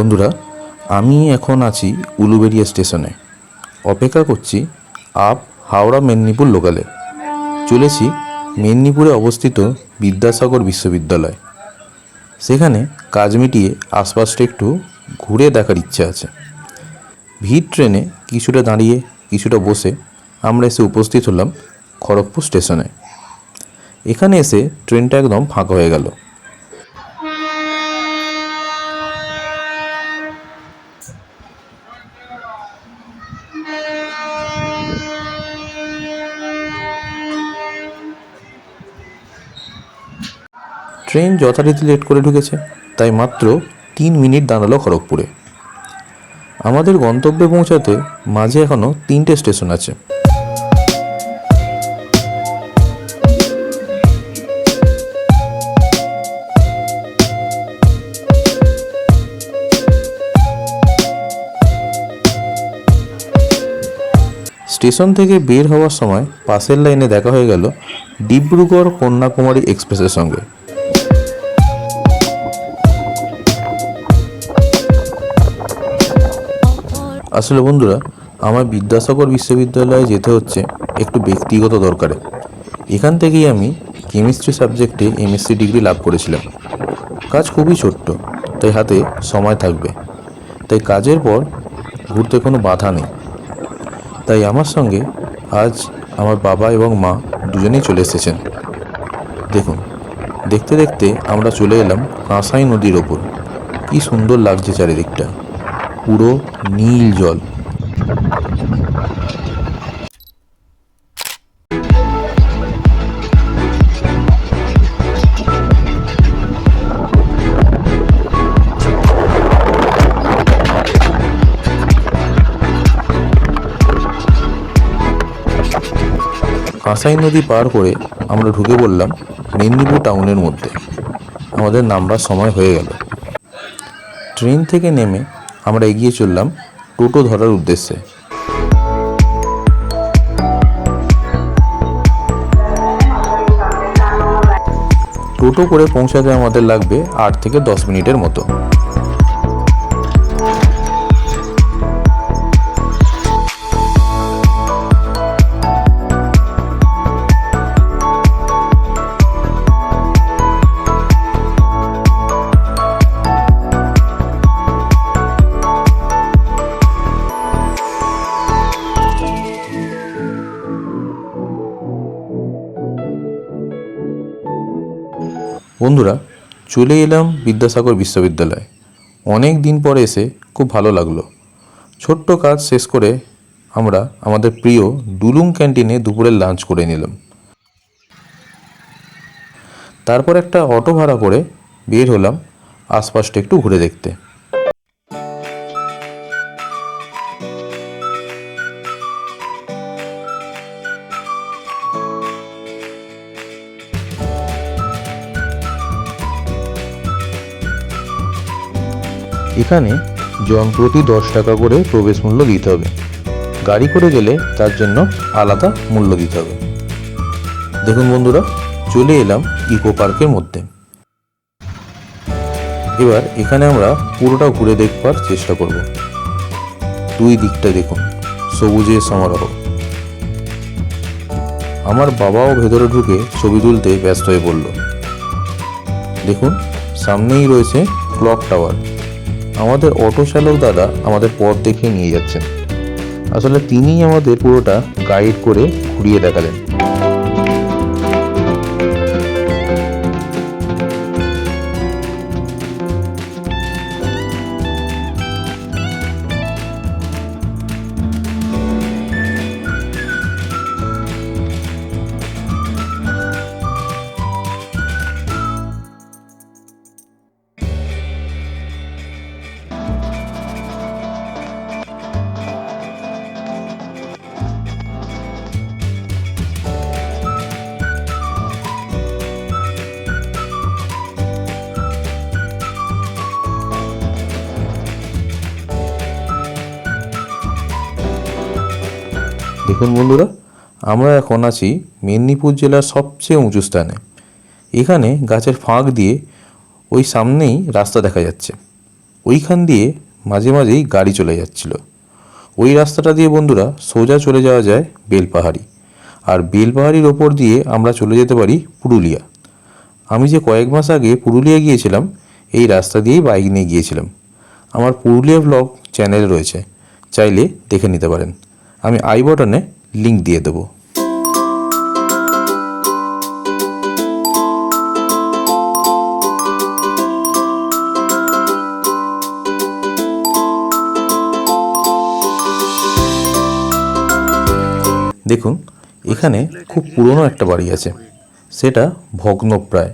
বন্ধুরা, আমি এখন আছি উলুবেড়িয়া স্টেশনে। অপেক্ষা করছি আপ হাওড়া মেদিনীপুর লোকালে। চলেছি মেদিনীপুরে অবস্থিত বিদ্যাসাগর বিশ্ববিদ্যালয়। সেখানে কাজ মিটিয়ে আশপাশটা একটু ঘুরে দেখার ইচ্ছে আছে। ভিড় ট্রেনে কিছুটা দাঁড়িয়ে কিছুটা বসে আমরা এসে উপস্থিত হলাম খড়গপুর স্টেশনে। এখানে এসে ট্রেনটা একদম ফাঁকা হয়ে গেল। ট্রেন যথারীতি লেট করে ঢুকেছে, তাই মাত্র 3 মিনিট দাঁড়ালো খড়গপুরে। আমাদের গন্তব্যে পৌঁছাতে মাঝে এখনও 3টে স্টেশন আছে। স্টেশন থেকে বের হওয়ার সময় পাশের লাইনে দেখা হয়ে গেল ডিব্রুগড় কন্যাকুমারী এক্সপ্রেসের সঙ্গে। আসলে বন্ধুরা, আমার বিদ্যাসাগর বিশ্ববিদ্যালয়ে যেতে হচ্ছে একটু ব্যক্তিগত দরকারে। এখান থেকেই আমি কেমিস্ট্রি সাবজেক্টে এমএসসি ডিগ্রি লাভ করেছিলাম। কাজ খুবই ছোট্ট, তাই হাতে সময় থাকবে, তাই কাজের পর ঘুরতে কোনো বাধা নেই। তাই আমার সঙ্গে আজ আমার বাবা এবং মা দুজনেই চলে এসেছেন। দেখুন, দেখতে দেখতে আমরা চলে এলাম কাঁসাই নদীর ওপর। কি সুন্দর লাগছে চারিদিকটা, পুরো নীল জল। কাঁসাই নদী পার করে আমরা ঢুকে পড়লাম মেদিনীপুর টাউনের মধ্যে। আমাদের নামবার সময় হয়ে গেল। ট্রেন থেকে নেমে আমরা এগিয়ে চললাম টোটো ধরার উদ্দেশ্যে। টোটো করে পৌঁছাতে আমাদের লাগবে 8 থেকে 10 মিনিটের মতো। বন্ধুরা, চলে এলাম বিদ্যাসাগর বিশ্ববিদ্যালয়। অনেক দিন পরে এসে খুব ভালো লাগলো। ছোট্ট কাজ শেষ করে আমরা আমাদের প্রিয় ডুলুং ক্যান্টিনে দুপুরের লাঞ্চ করে নিলাম। তারপর একটা অটো ভাড়া করে বের হলাম আশপাশটা একটু ঘুরে দেখতে। এখানে জনপ্রতি 10 টাকা করে প্রবেশ মূল্য দিতে হবে। গাড়ি করে গেলে তার জন্য আলাদা মূল্য দিতে হবে। দেখুন বন্ধুরা, চলে এলাম ইকো পার্কের মধ্যে। এবার এখানে আমরা পুরোটা ঘুরে দেখবার চেষ্টা করব। দুই দিকটা দেখুন, সবুজের সমারোহ। আমার বাবাও ভেতরে ঢুকে ছবি তুলতে ব্যস্ত হয়ে পড়ল। দেখুন, সামনেই রয়েছে ক্লক টাওয়ার। আমাদের অটো চালক দাদা আমাদের পথ দেখিয়ে নিয়ে যাচ্ছেন। আসলে তিনিই আমাদের পুরোটা গাইড করে ঘুরিয়ে দেখালেন। দেখুন বন্ধুরা, আমরা এখন আছি মেদিনীপুর জেলার সবচেয়ে উঁচু স্থানে। এখানে গাছের ফাঁক দিয়ে ওই সামনেই রাস্তা দেখা যাচ্ছে। ওইখান দিয়ে মাঝে মাঝেই গাড়ি চলে যাচ্ছিল। ওই রাস্তাটা দিয়ে বন্ধুরা সোজা চলে যাওয়া যায় বেলপাহাড়ি, আর বেলপাহাড়ির ওপর দিয়ে আমরা চলে যেতে পারি পুরুলিয়া। আমি যে কয়েক মাস আগে পুরুলিয়া গিয়েছিলাম এই রাস্তা দিয়েই বাইক নিয়ে গিয়েছিলাম। আমার পুরুলিয়া ব্লগ চ্যানেল রয়েছে, চাইলে দেখে নিতে পারেন। আমি আই বাটনে লিঙ্ক দিয়ে দেবো। দেখুন, এখানে খুব পুরনো একটা বাড়ি আছে, সেটা ভগ্নপ্রায়।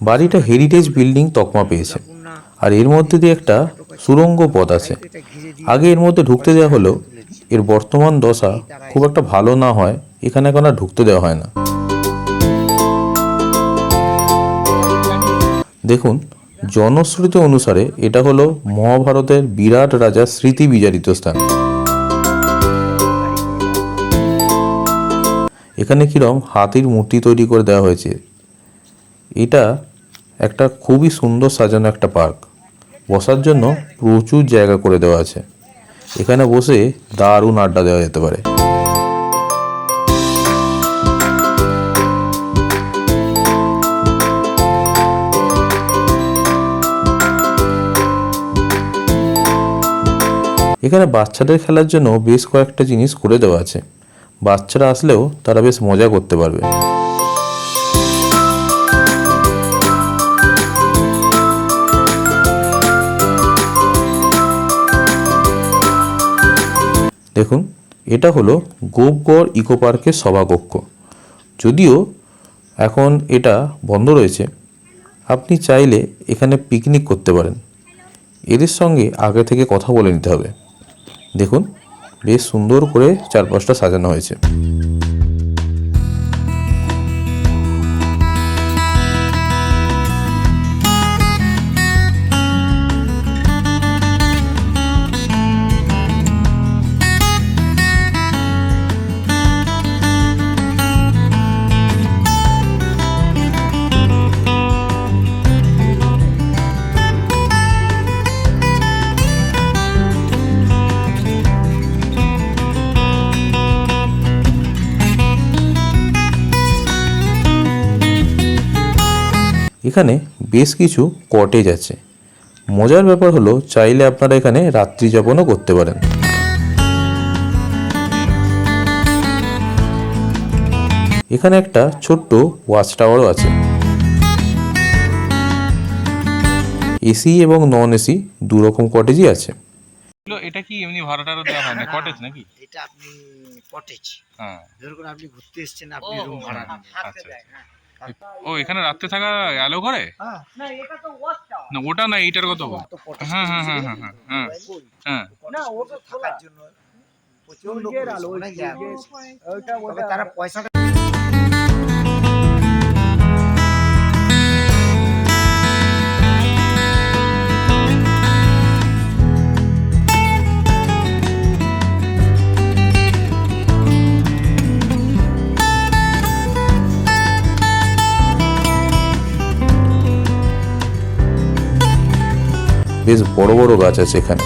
বাড়িটা হেরিটেজ বিল্ডিং তকমা পেয়েছে, আর এর মধ্যে দিয়ে একটা সুড়ঙ্গ পথ আছে। আগে এর মধ্যে ঢুকতে দেওয়া হলেও এর বর্তমান দশা খুব একটা ভালো না হয় এখানে এখন আর ঢুকতে দেওয়া হয় না। দেখুন, জনশ্রুতি অনুসারে এটা হলো মহাভারতের বিরাট রাজার স্মৃতি বিজড়িত স্থান। এখানে কিরম হাতির মূর্তি তৈরি করে দেওয়া হয়েছে। এটা একটা খুবই সুন্দর সাজানো একটা পার্ক, বসার জন্য প্রচুর জায়গা করে দেওয়া আছে। এখানে বসে দারুণ আড্ডা দেওয়া যেতে পারে। এখানে বাচ্চাদের খেলার জন্য বেশ কয়েকটা জিনিস করে দেওয়া আছে, বাচ্চারা আসলেও তারা বেশ মজা করতে পারবে। দেখুন, এটা হলো গোপগড় ইকো পার্কের সভাকক্ষ। যদিও এখন এটা বন্ধ রয়েছে, আপনি চাইলে এখানে পিকনিক করতে পারেন। এদের সঙ্গে আগে থেকে কথা বলে নিতে হবে। দেখুন, বেশ সুন্দর করে চারপাশটা সাজানো হয়েছে। এখানে বেশ কিছু কটেজ আছে। মজার ব্যাপার হলো চাইলে আপনারা এখানে রাত্রি যাপনও করতে পারেন। এখানে একটা ছোট্ট ওয়াচ টাওয়ারও আছে। এসি এবং নন এসি দু রকম কটেজই আছে। এটা কি এমনি ভাড়াটারও দেওয়া হয় না, কটেজ নাকি? এটা আপনি কটেজ, হ্যাঁ, ধরুন আপনি ঘুরতে এসেছেন, আপনি রুম ভাড়া নেন। ও এখানে রাত্রে থাকা অ্যালো করে? না, এটা তো ওয়াচ টাওয়ার না ওটা না, এইটার কথা বল। হ্যাঁ হ্যাঁ হ্যাঁ হ্যাঁ হ্যাঁ হ্যাঁ হ্যাঁ। না, ওটা থাকার জন্য প্রচন্ড তবে তারা পয়সাটা বেশ বড় বড় গাছ আছে এখানে।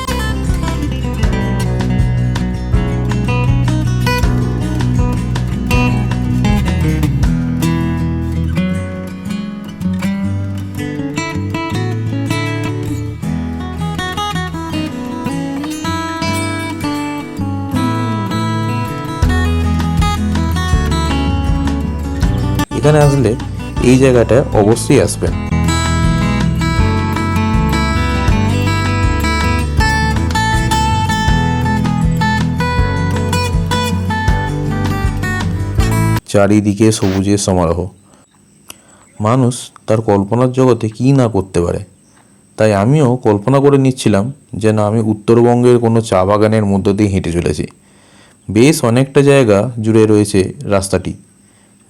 এখানে আসলে এই জায়গাটা অবশ্যই আসবেন। চারিদিকে সবুজের সমারোহ। মানুষ তার কল্পনার জগতে কী না করতে পারে, তাই আমিও কল্পনা করে নিচ্ছিলাম যেন আমি উত্তরবঙ্গের কোনো চা বাগানের মধ্য দিয়ে হেঁটে চলেছি। বেশ অনেকটা জায়গা জুড়ে রয়েছে রাস্তাটি,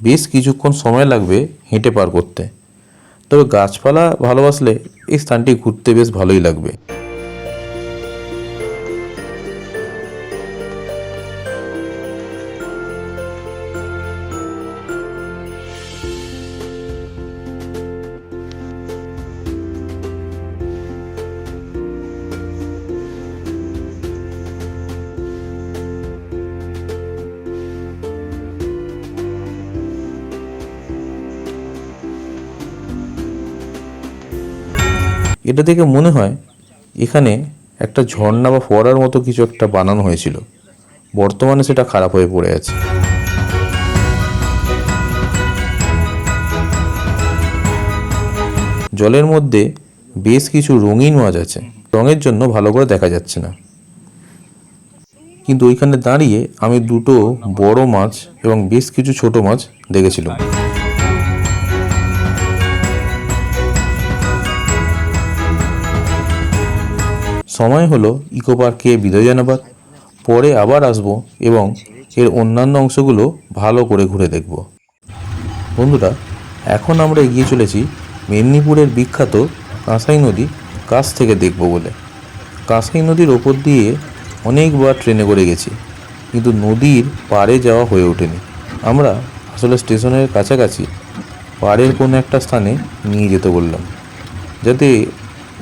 বেশ কিছুক্ষণ সময় লাগবে হেঁটে পার করতে। তবে গাছপালা ভালোবাসলে এই স্থানটি ঘুরতে বেশ ভালোই লাগবে। এটা দেখে মনে হয় এখানে একটা ঝর্ণা বা ফোয়ারার মতো কিছু একটা বানানো হয়েছিল, বর্তমানে সেটা খারাপ হয়ে পড়ে আছে। জলের মধ্যে বেশ কিছু রঙিন মাছ আছে, রঙের জন্য ভালো করে দেখা যাচ্ছে না, কিন্তু ওইখানে দাঁড়িয়ে আমি দুটো বড় মাছ এবং বেশ কিছু ছোট মাছ দেখেছিলাম। সময় হলো ইকো পার্কে বিদায় জানাবার। পরে আবার আসবো এবং এর অন্যান্য অংশগুলো ভালো করে ঘুরে দেখব। বন্ধুরা, এখন আমরা এগিয়ে চলেছি মেদিনীপুরের বিখ্যাত কাঁসাই নদী কাছ থেকে দেখব বলে। কাঁসাই নদীর ওপর দিয়ে অনেকবার ট্রেনে করে গেছি, কিন্তু নদীর পাড়ে যাওয়া হয়ে ওঠেনি। আমরা আসলে স্টেশনের কাছাকাছি পাড়ের কোনো একটা স্থানে নিয়ে যেতে বললাম, যাতে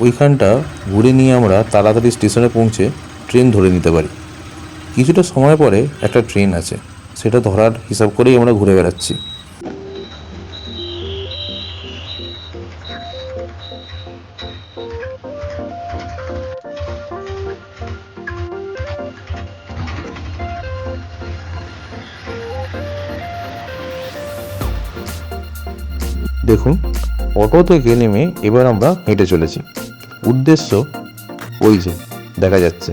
ওইখানটা ঘুরে নিয়ে আমরা তাড়াতাড়ি স্টেশনে পৌঁছে ট্রেন ধরে নিতে পারি। কিছুটা সময় পরে একটা ট্রেন আছে, সেটা ধরার হিসাব করেই আমরা ঘুরে বেড়াচ্ছি। দেখুন, অটো থেকে নেমে এবার আমরা হেঁটে চলেছি। উদ্দেশ্য ওই যে দেখা যাচ্ছে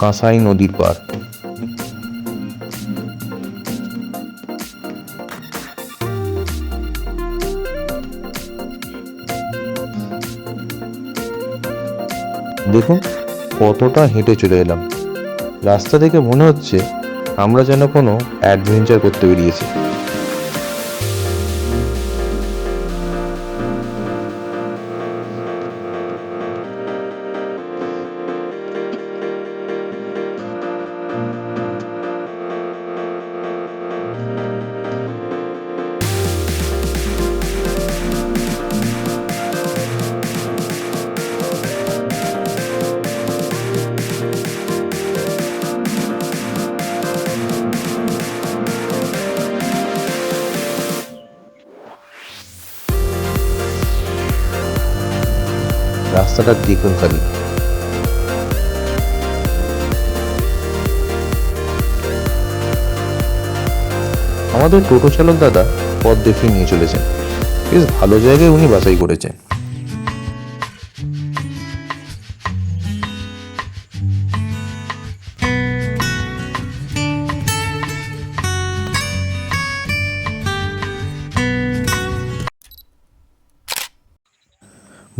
কাঁসাই নদীর পাড়। দেখুন কতটা হেঁটে চলে এলাম। রাস্তা থেকে মনে হচ্ছে আমরা যেন কোনো অ্যাডভেঞ্চার করতে বেরিয়েছি। রাস্তাটা দেখুন খালি। আমাদের টোটো চালক দাদা পথ দেখিয়ে নিয়ে চলেছেন। বেশ ভালো জায়গায় উনি বাছাই করেছেন।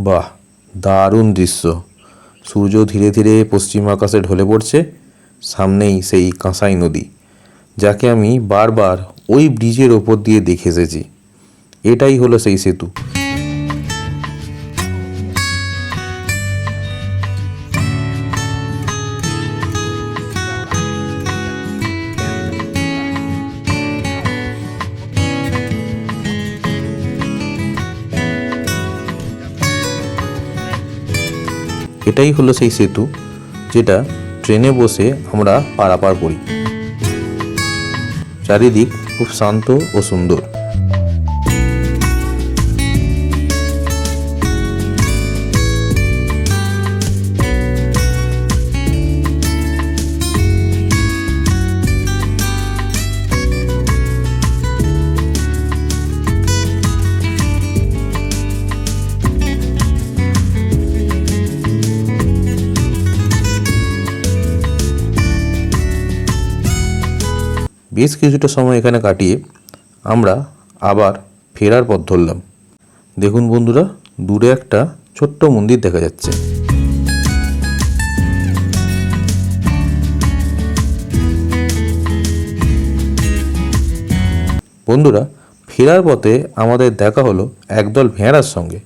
বাহ, দারুণ দৃশ্য। সূর্য ধীরে ধীরে পশ্চিম আকাশে ঢলে পড়ছে। সামনেই সেই কাঁসাই নদী, যাকে আমি বারবার ওই ব্রিজের ওপর দিয়ে দেখে এসেছি। এটাই হলো সেই সেতু। এটাই হলো সেই সেতু যেটা ট্রেনে বসে আমরা পারাপার করি। চারিদিক খুব শান্ত ও সুন্দর। বেশ কিছুটা সময় এখানে কাটিয়ে আমরা আবার ফেরার পথ ধরলাম। দেখুন বন্ধুরা, দূরে একটা ছোট্ট মন্দির দেখা যাচ্ছে। বন্ধুরা, ফেরার পথে আমাদের দেখা হলো একদল ভেড়ার সঙ্গে।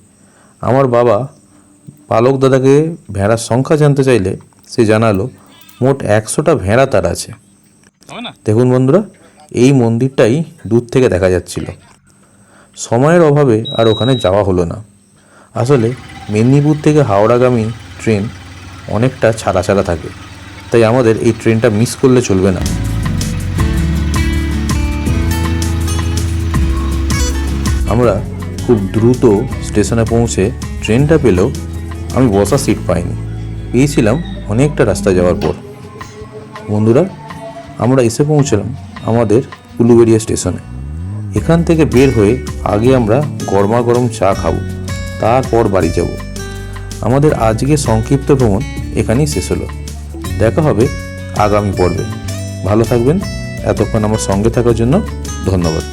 আমার বাবা পালক দাদাকে ভেড়ার সংখ্যা জানতে চাইলে সে জানালো মোট 100টা ভেড়া তার আছে। দেখুন বন্ধুরা, এই মন্দিরটাই দূর থেকে দেখা যাচ্ছিল। সময়ের অভাবে আর ওখানে যাওয়া হলো না। আসলে মেদিনীপুর থেকে হাওড়াগামী ট্রেন অনেকটা ছাড়া ছাড়া থাকে, তাই আমাদের এই ট্রেনটা মিস করলে চলবে না। আমরা খুব দ্রুত স্টেশনে পৌঁছে ট্রেনটা পেলেও আমি বসার সিট পাইনি, পেয়েছিলাম অনেকটা রাস্তা যাওয়ার পর। বন্ধুরা, আমরা এসে পৌঁছলাম আমাদের উলুবেড়িয়া স্টেশনে। এখান থেকে বের হয়ে আগে আমরা গরমা গরম চা খাবো, তারপর বাড়ি যাব। আমাদের আজকের সংক্ষিপ্ত ভ্রমণ এখানেই শেষ হলো। দেখা হবে আগামী পর্বে। ভালো থাকবেন। এতক্ষণ আমার সঙ্গে থাকার জন্য ধন্যবাদ।